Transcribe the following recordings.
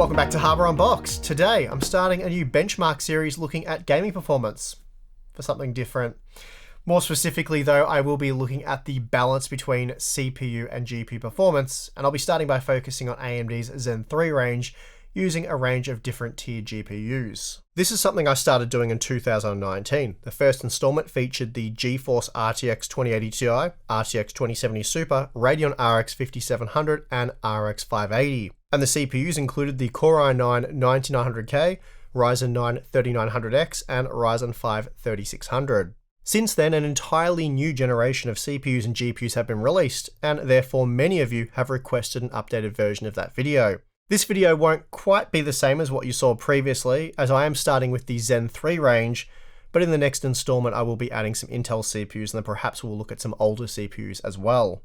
Welcome back to Hardware Unboxed. Today I'm starting a new benchmark series looking at gaming performance for something different. More specifically though, I will be looking at the balance between CPU and GPU performance, and I'll be starting by focusing on AMD's Zen 3 range using a range of different tier GPUs. This is something I started doing in 2019. The first installment featured the GeForce RTX 2080 Ti, RTX 2070 Super, Radeon RX 5700 and RX 580. And the CPUs included the Core i9 9900K, Ryzen 9 3900X and Ryzen 5 3600. Since then, an entirely new generation of CPUs and GPUs have been released, and therefore many of you have requested an updated version of that video. This video won't quite be the same as what you saw previously, as I am starting with the Zen 3 range, but in the next installment I will be adding some Intel CPUs and then perhaps we'll look at some older CPUs as well.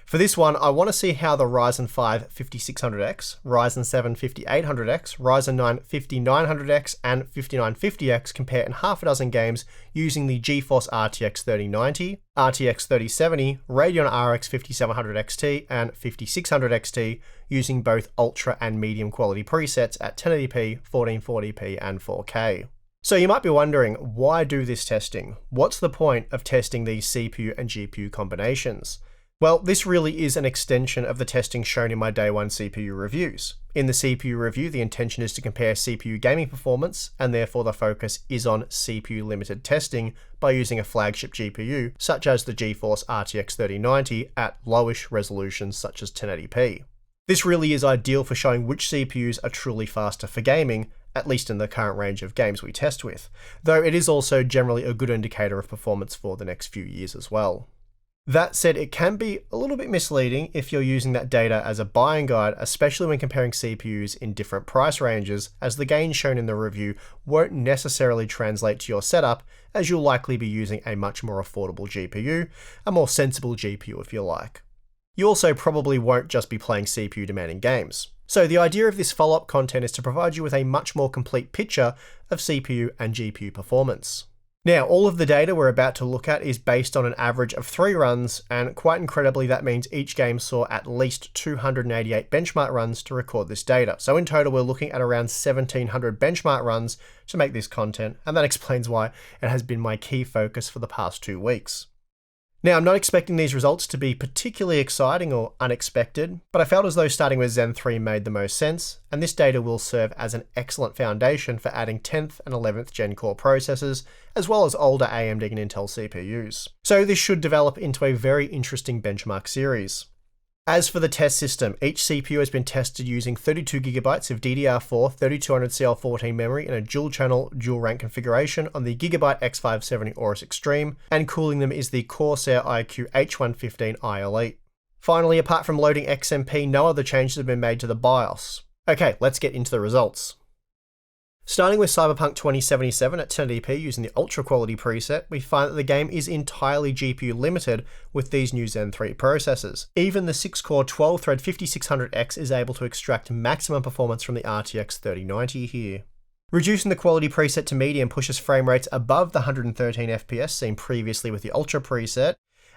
For this one, I want to see how the Ryzen 5 5600X, Ryzen 7 5800X, Ryzen 9 5900X and 5950X compare in half a dozen games using the GeForce RTX 3090, RTX 3070, Radeon RX 5700 XT and 5600 XT using both ultra and medium quality presets at 1080p, 1440p and 4K. So you might be wondering, why do this testing? What's the point of testing these CPU and GPU combinations? Well, this really is an extension of the testing shown in my day one CPU reviews. In the CPU review, the intention is to compare CPU gaming performance, and therefore the focus is on CPU limited testing by using a flagship GPU, such as the GeForce RTX 3090 at lowish resolutions such as 1080p. This really is ideal for showing which CPUs are truly faster for gaming, at least in the current range of games we test with, though it is also generally a good indicator of performance for the next few years as well. That said, it can be a little bit misleading if you're using that data as a buying guide, especially when comparing CPUs in different price ranges, as the gains shown in the review won't necessarily translate to your setup, as you'll likely be using a much more affordable GPU, a more sensible GPU if you like. You also probably won't just be playing CPU demanding games. So the idea of this follow-up content is to provide you with a much more complete picture of CPU and GPU performance. Now, all of the data we're about to look at is based on an average of 3 runs, and quite incredibly that means each game saw at least 288 benchmark runs to record this data. So in total we're looking at around 1700 benchmark runs to make this content, and that explains why it has been my key focus for the past 2 weeks. Now, I'm not expecting these results to be particularly exciting or unexpected, but I felt as though starting with Zen 3 made the most sense, and this data will serve as an excellent foundation for adding 10th and 11th gen core processors, as well as older AMD and Intel CPUs. So this should develop into a very interesting benchmark series. As for the test system, each CPU has been tested using 32GB of DDR4 3200CL14 memory in a dual-channel, dual-rank configuration on the Gigabyte X570 Aorus Extreme, and cooling them is the Corsair iCUE H115i Elite. Finally, apart from loading XMP, no other changes have been made to the BIOS. Okay, let's get into the results. Starting with Cyberpunk 2077 at 1080p using the Ultra Quality preset, we find that the game is entirely GPU limited with these new Zen 3 processors. Even the 6-core 12-thread 5600X is able to extract maximum performance from the RTX 3090 here. Reducing the quality preset to medium pushes frame rates above the 113 FPS seen previously with the Ultra preset,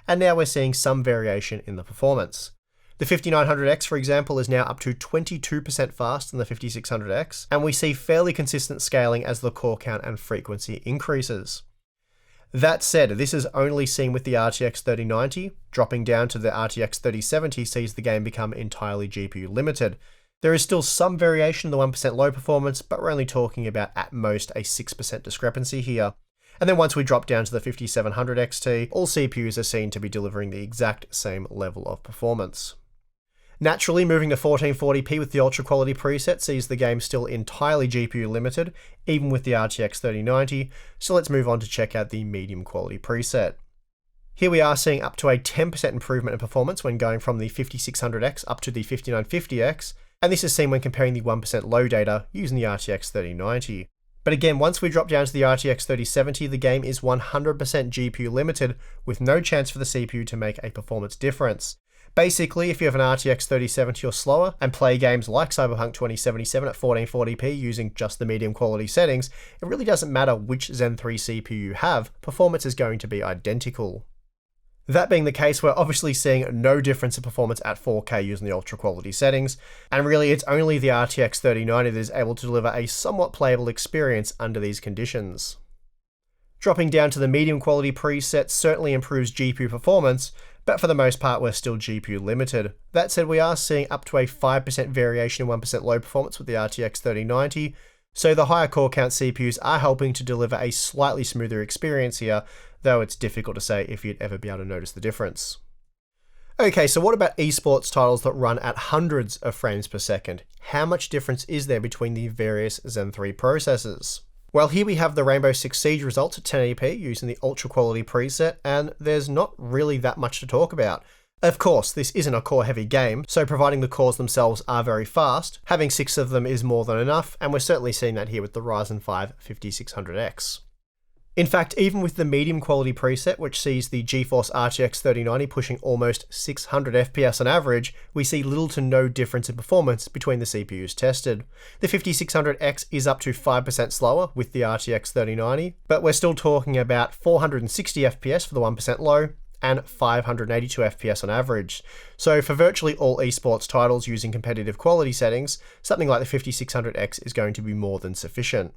and now we're seeing some variation in the performance. The 5900X, for example, is now up to 22% faster than the 5600X, and we see fairly consistent scaling as the core count and frequency increases. That said, this is only seen with the RTX 3090, dropping down to the RTX 3070 sees the game become entirely GPU limited. There is still some variation in the 1% low performance, but we're only talking about at most a 6% discrepancy here. And then once we drop down to the 5700 XT, all CPUs are seen to be delivering the exact same level of performance. Naturally, moving to 1440p with the Ultra Quality preset sees the game still entirely GPU limited, even with the RTX 3090, so let's move on to check out the Medium Quality preset. Here we are seeing up to a 10% improvement in performance when going from the 5600X up to the 5950X, and this is seen when comparing the 1% low data using the RTX 3090. But again, once we drop down to the RTX 3070, the game is 100% GPU limited, with no chance for the CPU to make a performance difference. Basically, if you have an RTX 3070 or slower and play games like Cyberpunk 2077 at 1440p using just the medium quality settings, it really doesn't matter which Zen 3 CPU you have, performance is going to be identical. That being the case, we're obviously seeing no difference in performance at 4K using the ultra quality settings, and really it's only the RTX 3090 that is able to deliver a somewhat playable experience under these conditions. Dropping down to the medium quality preset certainly improves GPU performance, but for the most part we're still GPU limited. That said, we are seeing up to a 5% variation in 1% low performance with the RTX 3090, so the higher core count CPUs are helping to deliver a slightly smoother experience here, though it's difficult to say if you'd ever be able to notice the difference. Okay, so what about esports titles that run at hundreds of frames per second? How much difference is there between the various Zen 3 processors? Well, here we have the Rainbow Six Siege results at 1080p using the ultra quality preset, and there's not really that much to talk about. Of course, this isn't a core-heavy game, so providing the cores themselves are very fast, having 6 of them is more than enough, and we're certainly seeing that here with the Ryzen 5 5600X. In fact, even with the medium quality preset, which sees the GeForce RTX 3090 pushing almost 600 FPS on average, we see little to no difference in performance between the CPUs tested. The 5600X is up to 5% slower with the RTX 3090, but we're still talking about 460 FPS for the 1% low, and 582 FPS on average. So for virtually all esports titles using competitive quality settings, something like the 5600X is going to be more than sufficient.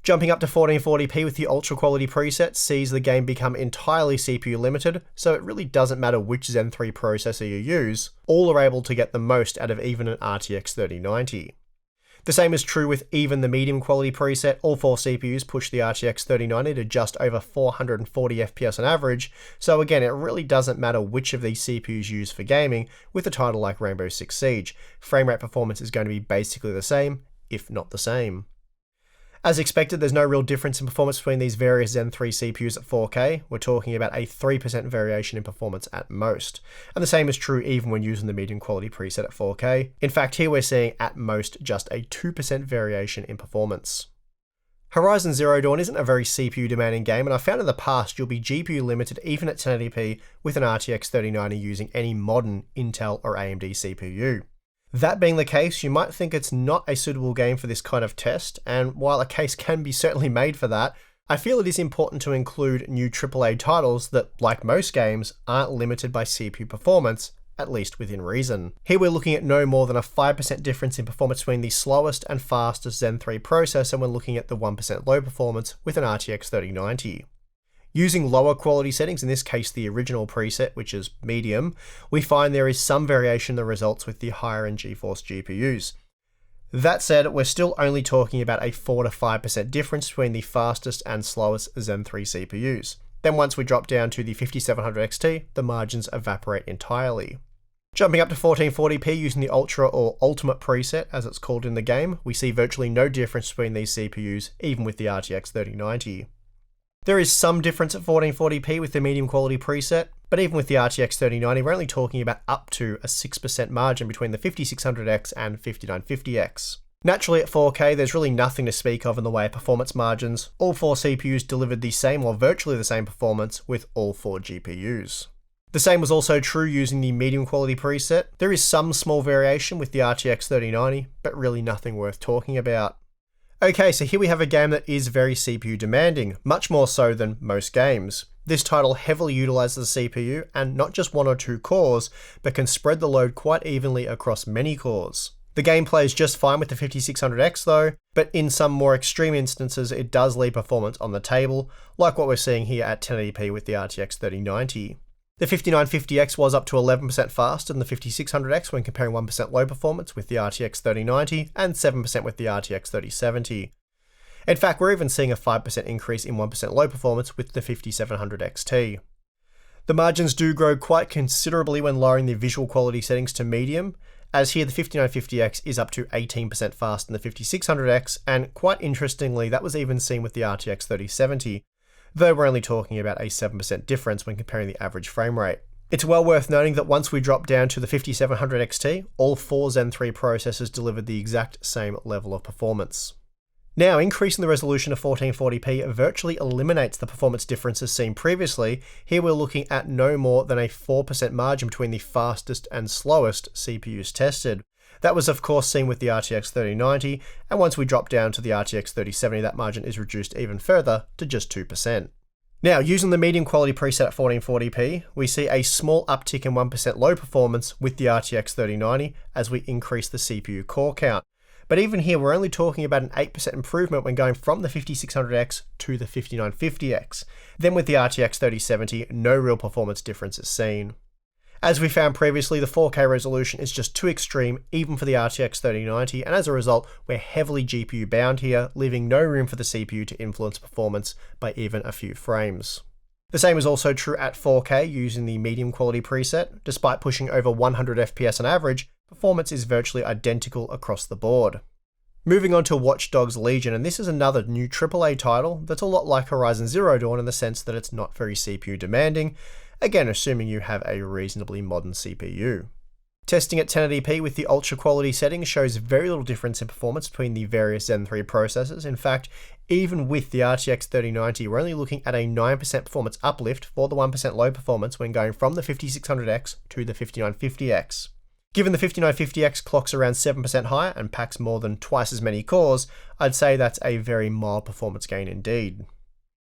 Jumping up to 1440p with the ultra quality preset sees the game become entirely CPU limited, so it really doesn't matter which Zen 3 processor you use, all are able to get the most out of even an RTX 3090. The same is true with even the medium quality preset. All 4 CPUs push the RTX 3090 to just over 440 FPS on average, so again, it really doesn't matter which of these CPUs you use for gaming with a title like Rainbow Six Siege. Frame rate performance is going to be basically the same, if not the same. As expected, there's no real difference in performance between these various Zen 3 CPUs at 4K. We're talking about a 3% variation in performance at most. And the same is true even when using the medium quality preset at 4K. In fact, here we're seeing at most just a 2% variation in performance. Horizon Zero Dawn isn't a very CPU demanding game, and I found in the past you'll be GPU limited even at 1080p with an RTX 3090 using any modern Intel or AMD CPU. That being the case, you might think it's not a suitable game for this kind of test, and while a case can be certainly made for that, I feel it is important to include new AAA titles that, like most games, aren't limited by CPU performance, at least within reason. Here we're looking at no more than a 5% difference in performance between the slowest and fastest Zen 3 processor when looking at the 1% low performance with an RTX 3090. Using lower quality settings, in this case the original preset, which is medium, we find there is some variation in the results with the higher end GeForce GPUs. That said, we're still only talking about a 4 to 5% difference between the fastest and slowest Zen 3 CPUs. Then once we drop down to the 5700 XT, the margins evaporate entirely. Jumping up to 1440p using the Ultra or Ultimate preset, as it's called in the game, we see virtually no difference between these CPUs, even with the RTX 3090. There is some difference at 1440p with the medium quality preset, but even with the RTX 3090, we're only talking about up to a 6% margin between the 5600X and 5950X. Naturally at 4K, there's really nothing to speak of in the way of performance margins. All 4 CPUs delivered the same or virtually the same performance with all 4 GPUs. The same was also true using the medium quality preset. There is some small variation with the RTX 3090, but really nothing worth talking about. Okay, so here we have a game that is very CPU demanding, much more so than most games. This title heavily utilizes the CPU, and not just 1 or 2 cores, but can spread the load quite evenly across many cores. The game plays just fine with the 5600X though, but in some more extreme instances it does leave performance on the table, like what we're seeing here at 1080p with the RTX 3090. The 5950X was up to 11% faster than the 5600X when comparing 1% low performance with the RTX 3090 and 7% with the RTX 3070. In fact, we're even seeing a 5% increase in 1% low performance with the 5700 XT. The margins do grow quite considerably when lowering the visual quality settings to medium, as here the 5950X is up to 18% faster than the 5600X, and quite interestingly that was even seen with the RTX 3070. Though we're only talking about a 7% difference when comparing the average frame rate. It's well worth noting that once we drop down to the 5700 XT, all 4 Zen 3 processors delivered the exact same level of performance. Now, increasing the resolution to 1440p virtually eliminates the performance differences seen previously. Here we're looking at no more than a 4% margin between the fastest and slowest CPUs tested. That was of course seen with the RTX 3090, and once we drop down to the RTX 3070, that margin is reduced even further to just 2%. Now, using the medium quality preset at 1440p, we see a small uptick in 1% low performance with the RTX 3090 as we increase the CPU core count. But even here, we're only talking about an 8% improvement when going from the 5600X to the 5950X. Then with the RTX 3070, no real performance difference is seen. As we found previously, the 4K resolution is just too extreme even for the RTX 3090, and as a result, we're heavily GPU bound here, leaving no room for the CPU to influence performance by even a few frames. The same is also true at 4K using the medium quality preset. Despite pushing over 100 FPS on average, performance is virtually identical across the board. Moving on to Watch Dogs Legion, and this is another new AAA title that's a lot like Horizon Zero Dawn in the sense that it's not very CPU demanding, again assuming you have a reasonably modern CPU. Testing at 1080p with the ultra quality settings shows very little difference in performance between the various Zen 3 processors. In fact, even with the RTX 3090, we're only looking at a 9% performance uplift for the 1% low performance when going from the 5600X to the 5950X. Given the 5950X clocks around 7% higher and packs more than twice as many cores, I'd say that's a very mild performance gain indeed.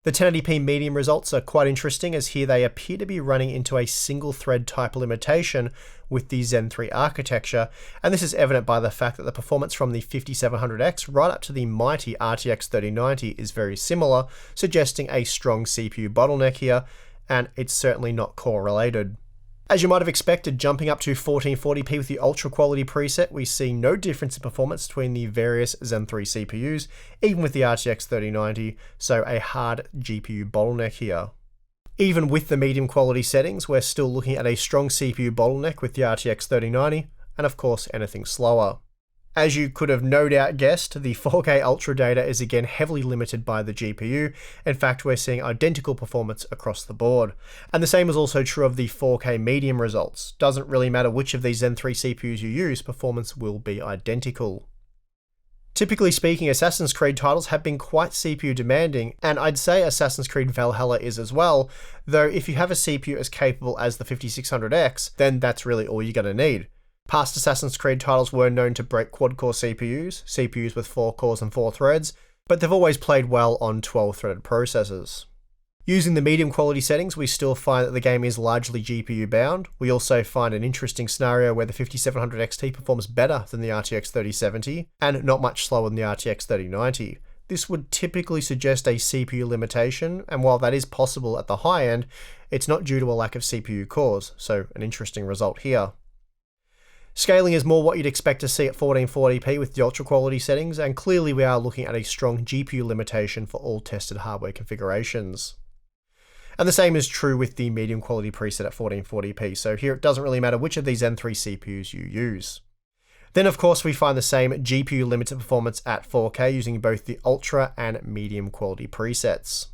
The 1080p medium results are quite interesting, as here they appear to be running into a single thread type limitation with the Zen 3 architecture, and this is evident by the fact that the performance from the 5700X right up to the mighty RTX 3090 is very similar, suggesting a strong CPU bottleneck here, and it's certainly not core related. As you might have expected, jumping up to 1440p with the ultra quality preset, we see no difference in performance between the various Zen 3 CPUs, even with the RTX 3090, so a hard GPU bottleneck here. Even with the medium quality settings, we're still looking at a strong CPU bottleneck with the RTX 3090, and of course anything slower. As you could have no doubt guessed, the 4K Ultra data is again heavily limited by the GPU. In fact, we're seeing identical performance across the board. And the same is also true of the 4K medium results. Doesn't really matter which of these Zen 3 CPUs you use, performance will be identical. Typically speaking, Assassin's Creed titles have been quite CPU demanding, and I'd say Assassin's Creed Valhalla is as well, though if you have a CPU as capable as the 5600X, then that's really all you're going to need. Past Assassin's Creed titles were known to break quad-core CPUs with 4 cores and 4 threads, but they've always played well on 12-threaded processors. Using the medium quality settings, we still find that the game is largely GPU bound. We also find an interesting scenario where the 5700 XT performs better than the RTX 3070, and not much slower than the RTX 3090. This would typically suggest a CPU limitation, and while that is possible at the high end, it's not due to a lack of CPU cores, so an interesting result here. Scaling is more what you'd expect to see at 1440p with the ultra quality settings, and clearly we are looking at a strong GPU limitation for all tested hardware configurations. And the same is true with the medium quality preset at 1440p, so here it doesn't really matter which of these Zen 3 CPUs you use. Then of course we find the same GPU limited performance at 4K using both the ultra and medium quality presets.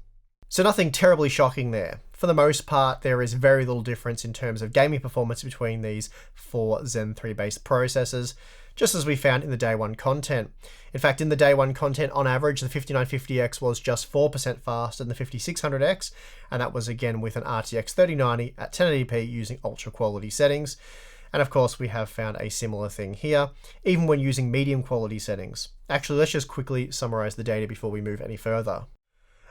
So nothing terribly shocking there. For the most part, there is very little difference in terms of gaming performance between these 4 Zen 3 based processors, just as we found in the day one content. In fact, in the day one content, on average, the 5950X was just 4% faster than the 5600X, and that was again with an RTX 3090 at 1080p using ultra quality settings. And of course, we have found a similar thing here, even when using medium quality settings. Actually, let's just quickly summarize the data before we move any further.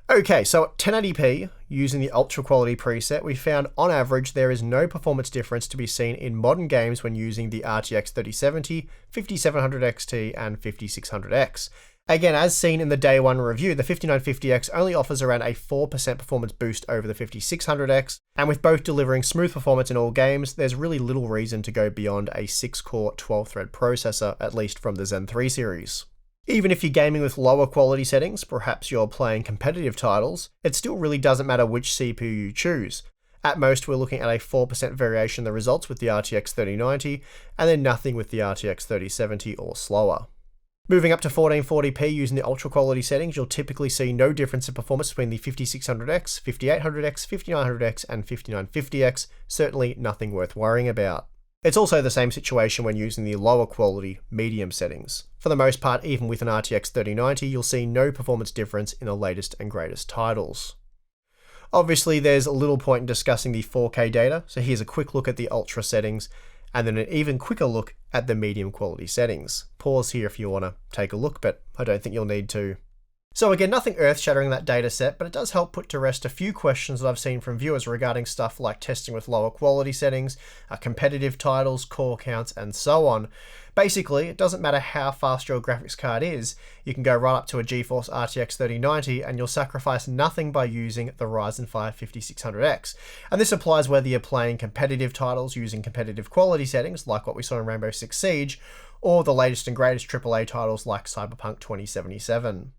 Okay, so at 1080p, using the ultra quality preset, we found on average there is no performance difference to be seen in modern games when using the RTX 3070, 5700 XT, and 5600X. Again, as seen in the day one review, the 5950X only offers around a 4% performance boost over the 5600X, and with both delivering smooth performance in all games, there's really little reason to go beyond a 6-core 12-thread processor, at least from the Zen 3 series. Even if you're gaming with lower quality settings, perhaps you're playing competitive titles, it still really doesn't matter which CPU you choose. At most, we're looking at a 4% variation in the results with the RTX 3090, and then nothing with the RTX 3070 or slower. Moving up to 1440p using the ultra quality settings, you'll typically see no difference in performance between the 5600X, 5800X, 5900X, and 5950X, certainly nothing worth worrying about. It's also the same situation when using the lower quality medium settings. For the most part, even with an RTX 3090, you'll see no performance difference in the latest and greatest titles. Obviously, there's a little point in discussing the 4K data, so here's a quick look at the ultra settings, and then an even quicker look at the medium quality settings. Pause here if you want to take a look, but I don't think you'll need to. So again, nothing earth-shattering in that data set, but it does help put to rest a few questions that I've seen from viewers regarding stuff like testing with lower quality settings, competitive titles, core counts, and so on. Basically, it doesn't matter how fast your graphics card is, you can go right up to a GeForce RTX 3090 and you'll sacrifice nothing by using the Ryzen 5 5600X. And this applies whether you're playing competitive titles using competitive quality settings, like what we saw in Rainbow Six Siege, or the latest and greatest AAA titles like Cyberpunk 2077.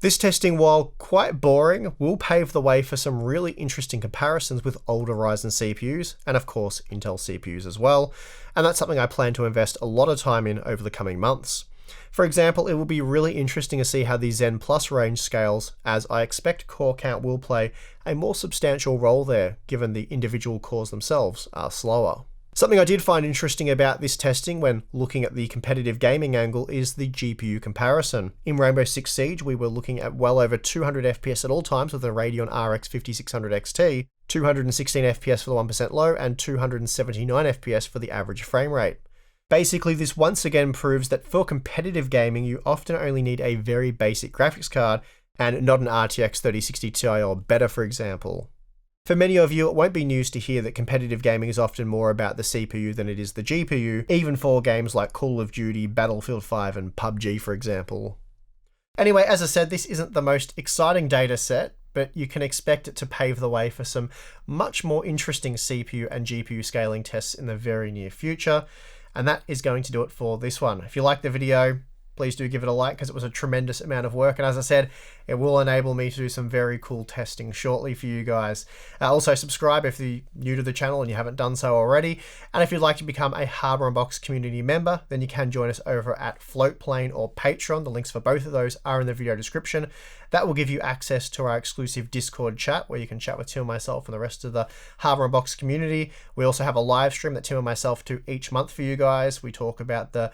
This testing, while quite boring, will pave the way for some really interesting comparisons with older Ryzen CPUs, and of course Intel CPUs as well, and that's something I plan to invest a lot of time in over the coming months. For example, it will be really interesting to see how the Zen Plus range scales, as I expect core count will play a more substantial role there, given the individual cores themselves are slower. Something I did find interesting about this testing when looking at the competitive gaming angle is the GPU comparison. In Rainbow Six Siege, we were looking at well over 200 FPS at all times with a Radeon RX 5600 XT, 216 FPS for the 1% low, and 279 FPS for the average frame rate. Basically, this once again proves that for competitive gaming, you often only need a very basic graphics card and not an RTX 3060 Ti or better, for example. For many of you, it won't be news to hear that competitive gaming is often more about the CPU than it is the GPU, even for games like Call of Duty, Battlefield 5, and PUBG, for example. Anyway, as I said, this isn't the most exciting data set, but you can expect it to pave the way for some much more interesting CPU and GPU scaling tests in the very near future, and that is going to do it for this one. If you liked the video, please do give it a like because it was a tremendous amount of work. And as I said, it will enable me to do some very cool testing shortly for you guys. Also subscribe if you're new to the channel and you haven't done so already. And if you'd like to become a Hardware Unboxed community member, then you can join us over at Floatplane or Patreon. The links for both of those are in the video description. That will give you access to our exclusive Discord chat where you can chat with Tim and myself and the rest of the Hardware Unboxed community. We also have a live stream that Tim and myself do each month for you guys. We talk about the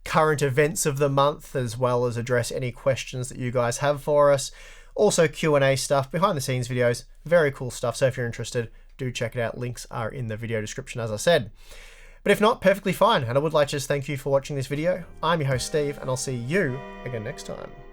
current events of the month, as well as address any questions that you guys have for us. Also Q&A stuff, behind the scenes videos, very cool stuff. So if you're interested, do check it out. Links are in the video description, as I said. But if not, perfectly fine. And I would like to just thank you for watching this video. I'm your host, Steve, and I'll see you again next time.